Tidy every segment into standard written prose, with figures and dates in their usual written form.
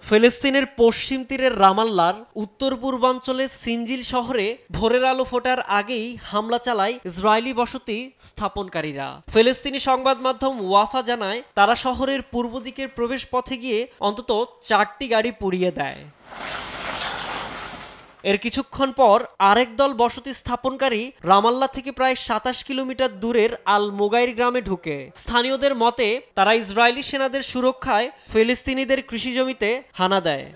ফিলিস্তিনের পশ্চিম তীরের রামাল্লার উত্তর পূর্বাঞ্চলে সিনজিল শহরে ভোরের আলো ফোটার আগেই হামলা চালায় ইসরায়েলি বসতি স্থাপনকারীরা। ফিলিস্তিনি সংবাদ মাধ্যম ওয়াফা জানায়, তারা শহরের পূর্ব দিকের প্রবেশ পথে গিয়ে অন্তত 4টি গাড়ি পুড়িয়ে দেয়। এর কিছুক্ষণ পর আরেক দল বসতি স্থাপনকারী রামাল্লা থেকে প্রায় 27 কিলোমিটার দূরের আল মোগাইর গ্রামে ঢুকে। স্থানীয়দের মতে, তারা ইসরায়েলি সেনাদের সুরক্ষায় ফিলিস্তিনিদের কৃষিজমিতে হানা দেয়।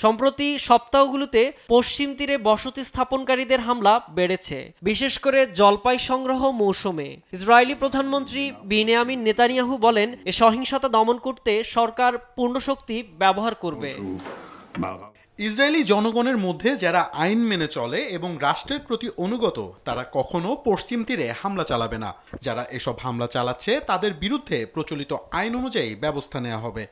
সম্প্রতি সপ্তাহগুলোতে পশ্চিম তীরে বসতি স্থাপনকারীদের হামলা বেড়েছে, বিশেষ করে জলপাই সংগ্রহ মৌসুমে। ইসরায়েলি প্রধানমন্ত্রী বিনিয়ামিন নেতানিয়াহু বলেন, এ সহিংসতা দমন করতে সরকার পূর্ণ শক্তি ব্যবহার করবে। ইসরায়েলি জনগণের মধ্যে যারা আইন মেনে চলে এবং রাষ্ট্রের প্রতি অনুগত, তারা কখনো পশ্চিম তীরে হামলা চালাবে না। যারা এসব হামলা চালাচ্ছে তাদের বিরুদ্ধে প্রচলিত আইন অনুযায়ী ব্যবস্থা নেওয়া হবে।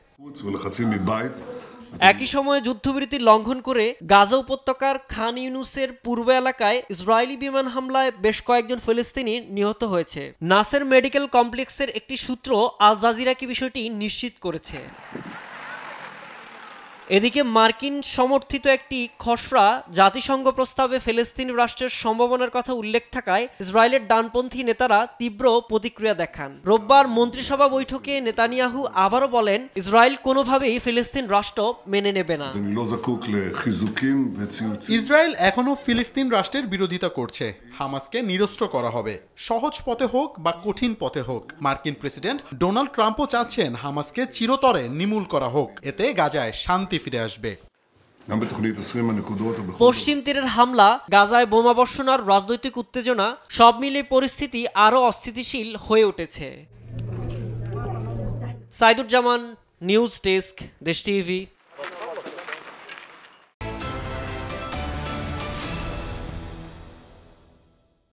একই সময়ে যুদ্ধবিরতি লঙ্ঘন করে গাজা উপত্যকার খান ইউনুসের পূর্ব এলাকায় ইসরায়েলি বিমান হামলায় বেশ কয়েকজন ফিলিস্তিনি নিহত হয়েছে। নাসের মেডিকেল কমপ্লেক্সের একটি সূত্র আল জাজিরাকে বিষয়টি নিশ্চিত করেছে। এদিকে মার্কিন সমর্থিত একটি খসড়া জাতিসংঘ প্রস্তাবে ফিলিস্তিনি রাষ্ট্রের সম্ভাবনার কথা উল্লেখ থাকায় ইসরায়েলের ডানপন্থী নেতারা তীব্র প্রতিক্রিয়া দেখান। রোববার মন্ত্রিসভা বৈঠকে নেতানিয়াহু আবারও বলেন, ইসরায়েল কোনোভাবেই ফিলিস্তিন রাষ্ট্র মেনে নেবে না। ইসরায়েল এখনো ফিলিস্তিন রাষ্ট্রের বিরোধিতা করছে। হামাসকে নিরস্ত্র করা হবে, সহজ পথে হোক বা কঠিন পথে হোক। মার্কিন প্রেসিডেন্ট ডোনাল্ড ট্রাম্পও চাচ্ছেন হামাসকে চিরতরে নির্মূল করা হোক, এতে গাজায় শান্তি ফিরে আসবে। পশ্চিম তীরের হামলা, গাজায় বোমাবর্ষণ আর রাজনৈতিক উত্তেজনা সব মিলিয়ে পরিস্থিতি আরও অস্থিতিশীল হয়ে উঠেছে। সাইদুজ্জামান, নিউজ ডেস্ক, দেশ টিভি।